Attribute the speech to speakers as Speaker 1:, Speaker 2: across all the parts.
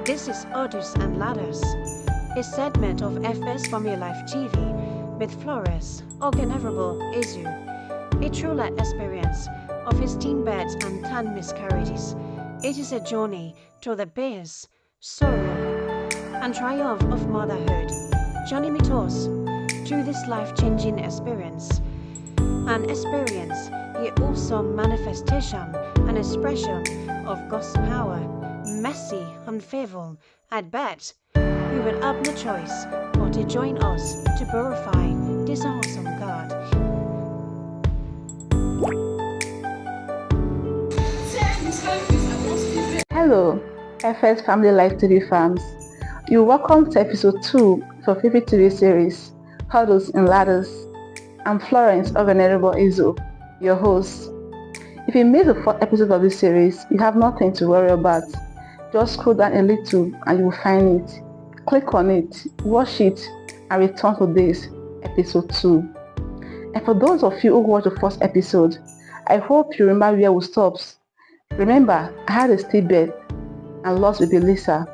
Speaker 1: This is Odus and Ladders, a segment of FS Family Life TV with Flores, Venerable Ezu, a true life experience of his teen births and 10 miscarriages. It is a journey through the bears, sorrow, and triumph of motherhood. Journey with us through this life-changing experience. An experience, a awesome manifestation and expression of God's power, mercy, and favor. I bet we will have no choice but to join us to glorify this awesome God.
Speaker 2: Hello, FS Family Life TV fans. You're welcome to episode 2 of our favorite TV series, Huddles and Ladders. I'm Florence Venerable Ezu, your host. If you missed the 4th episode of this series, you have nothing to worry about. Just scroll down a little and you will find it. Click on it, watch it, and return to this episode 2. And for those of you who watched the first episode, I hope you remember where we stopped. Remember, I had a stillbirth and lost baby Lisa,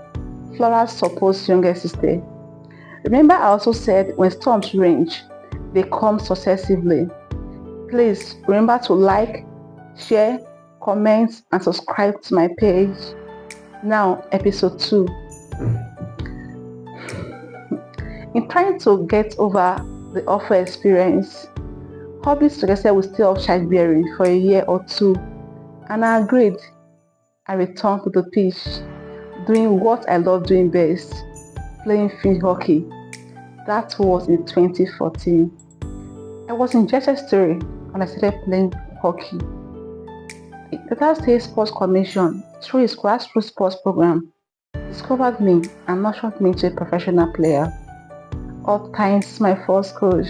Speaker 2: Flora's supposed younger sister. Remember, I also said when storms range, they come successively. Please remember to like, share, comment, and subscribe to my page. Now, episode 2. In trying to get over the awful experience, hubby suggested we stay off childbearing for a year or 2, and I agreed. I returned to the pitch, doing what I love doing best, playing field hockey. That was in 2014. I was in Chester when I started playing hockey. The Delta State Sports Commission, through its grassroots sports program, discovered me and nurtured me into a professional player. All times my first coach,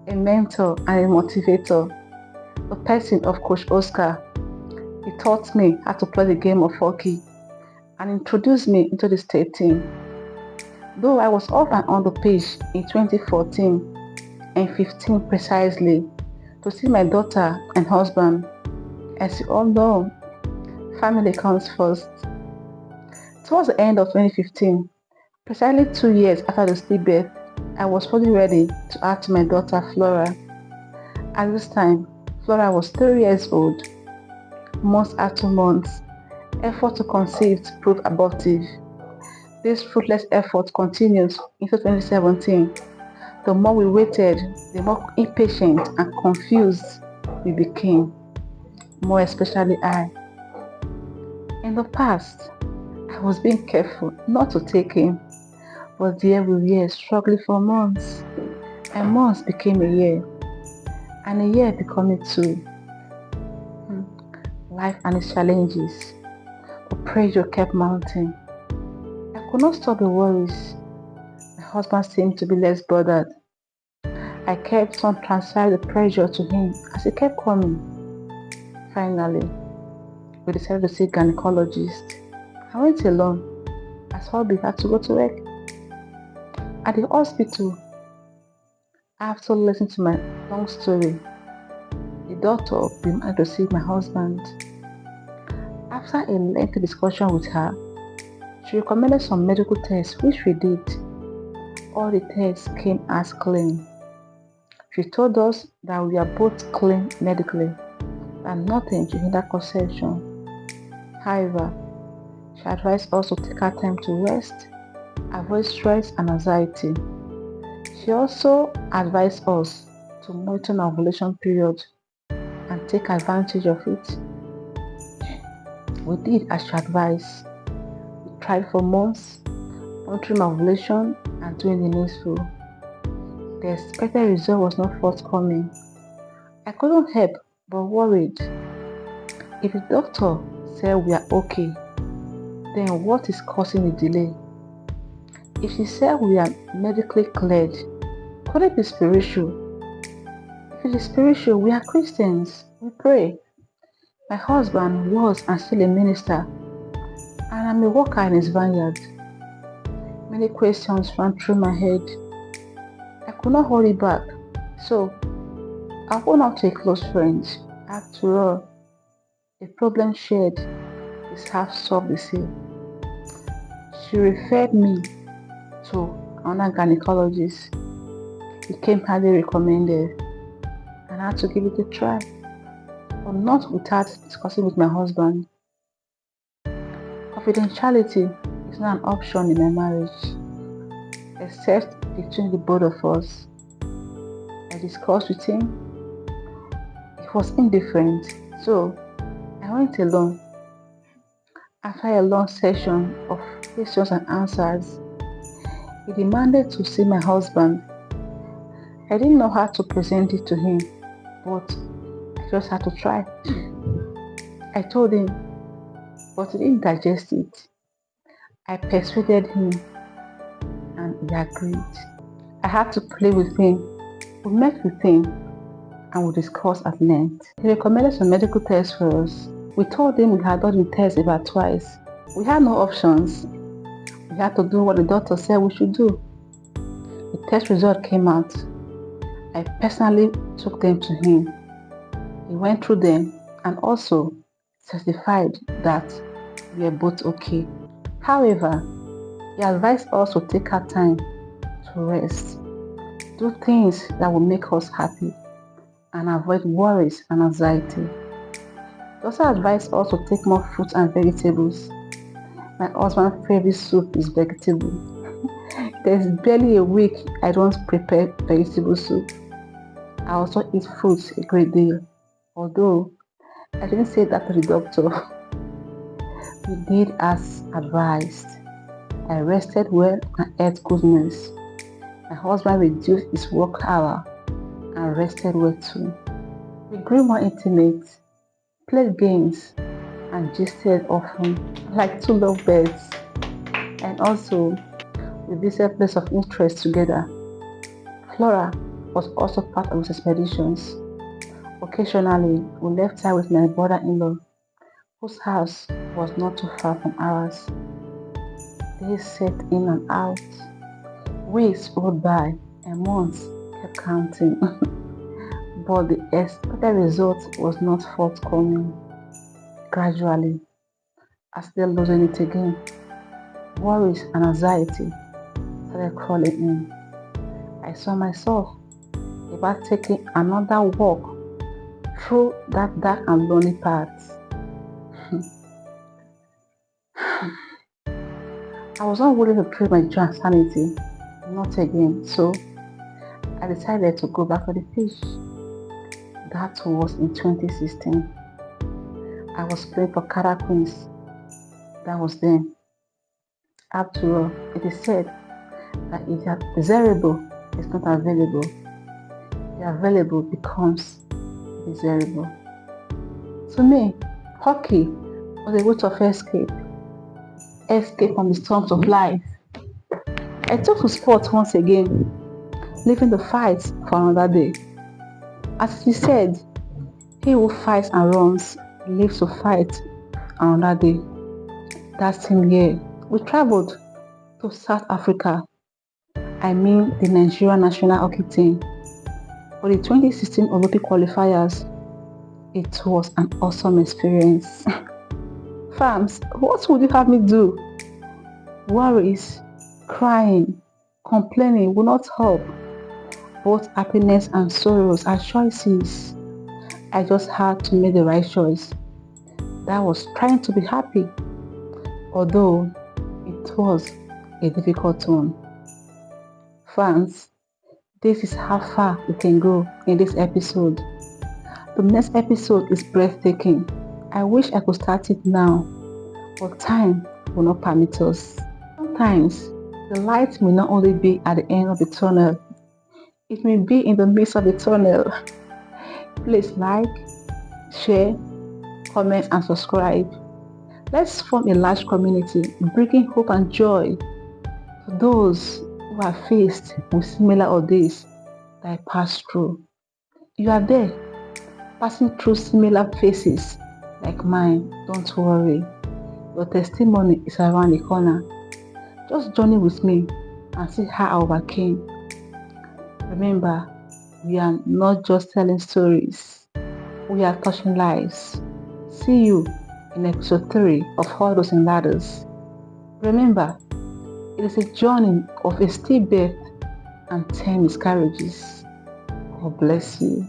Speaker 2: a mentor and a motivator, the person of Coach Oscar. He taught me how to play the game of hockey and introduced me into the state team. Though I was off and on the pitch in 2014 and 15 precisely to see my daughter and husband. As you all know, family comes first. Towards the end of 2015, precisely 2 years after the stillbirth, I was fully ready to add to my daughter Flora. At this time, Flora was 3 years old. Months after months, effort to conceive proved abortive. This fruitless effort continued into 2017. The more we waited, the more impatient and confused we became, more especially I. In the past, I was being careful not to take him, but there we were struggling for months, and months became a year, and a year becoming 2. Life and its challenges, the pressure kept mounting. I could not stop the worries. My husband seemed to be less bothered. I kept on transferring the pressure to him as he kept coming. Finally, we decided to see a gynecologist. I went alone as hubby had to go to work. At the hospital, after listening to my long story, the doctor demanded to see my husband. After a lengthy discussion with her, she recommended some medical tests which we did. All the tests came as clean. She told us that we are both clean medically and nothing to hinder conception. However, she advised us to take our time to rest, avoid stress and anxiety. She also advised us to monitor our ovulation period and take advantage of it. We did as she advised. We tried for months, monitoring my ovulation and doing the needful. The expected result was not forthcoming. I couldn't help but worried. If the doctor said we are okay, then what is causing the delay? If she said we are medically cleared, could it be spiritual? If it is spiritual, we are Christians. We pray. My husband was and still a minister, and I'm a worker in his vineyard. Many questions ran through my head. I could not hold it back, so I went out to a close friend. After all, a problem shared is half solved, they say. She referred me to another gynecologist. It came highly recommended and I had to give it a try, but not without discussing with my husband. Confidentiality is not an option in my marriage, except between the both of us. I discussed with him. He was indifferent, so I went alone. After a long session of questions and answers, he demanded to see my husband. I didn't know how to present it to him, but I just had to try. I told him, but he didn't digest it. I persuaded him and he agreed. I had to play with him. We met with him and we discussed at length. He recommended some medical tests for us. We told him we had done the test about twice. We had no options. We had to do what the doctor said we should do. The test result came out. I personally took them to him. He went through them and also certified that we were both okay. However, he advised us to take our time to rest, do things that will make us happy, and avoid worries and anxiety. He also advised us to take more fruits and vegetables. My husband's favorite soup is vegetable. There's barely a week I don't prepare vegetable soup. I also eat fruits a great deal, although I didn't say that to the doctor. We did as advised. I rested well and ate good meals. My husband reduced his work hour and rested well too. We grew more intimate, played games, and gisted often like two lovebirds. And also, we visited places of interest together. Flora was also part of his expeditions. Occasionally, we left her with my brother-in-law, whose house was not too far from ours. Days set in and out. Weeks rolled by and months kept counting. But the expected result was not forthcoming. Gradually, I started losing it again. Worries and anxiety started crawling in. I saw myself about taking another walk through that dark and lonely path. I was not willing to trade my joy and sanity, not again, so I decided to go back to the fish. That was in 2016. I was playing for Kara Queens. That was then. After all, it is said that if the desirable is not available, the available becomes desirable. To me, hockey was a route of escape from the storms of life. I took to sports once again, leaving the fight for another day. As he said, he who fights and runs lives to fight another day. That same year, we traveled to South Africa. I mean the Nigerian national hockey team. For the 2016 Olympic qualifiers, it was an awesome experience. Fams, what would you have me do? Worries, crying, complaining will not help. Both happiness and sorrows are choices. I just had to make the right choice. That was trying to be happy, although it was a difficult one. Fans, this is how far we can go in this episode. The next episode is breathtaking. I wish I could start it now, but time will not permit us. Sometimes, the light may not only be at the end of the tunnel, it may be in the midst of the tunnel. Please like, share, comment and subscribe. Let's form a large community, bringing hope and joy to those who are faced with similar ordeals that I passed through. You are there, passing through similar phases like mine. Don't worry, your testimony is around the corner. Just journey with me and see how I overcame. Remember, we are not just telling stories, we are touching lives. See you in episode 3 of Hurdles and Ladders. Remember, It is a journey of a stillbirth and 10 miscarriages. God bless you.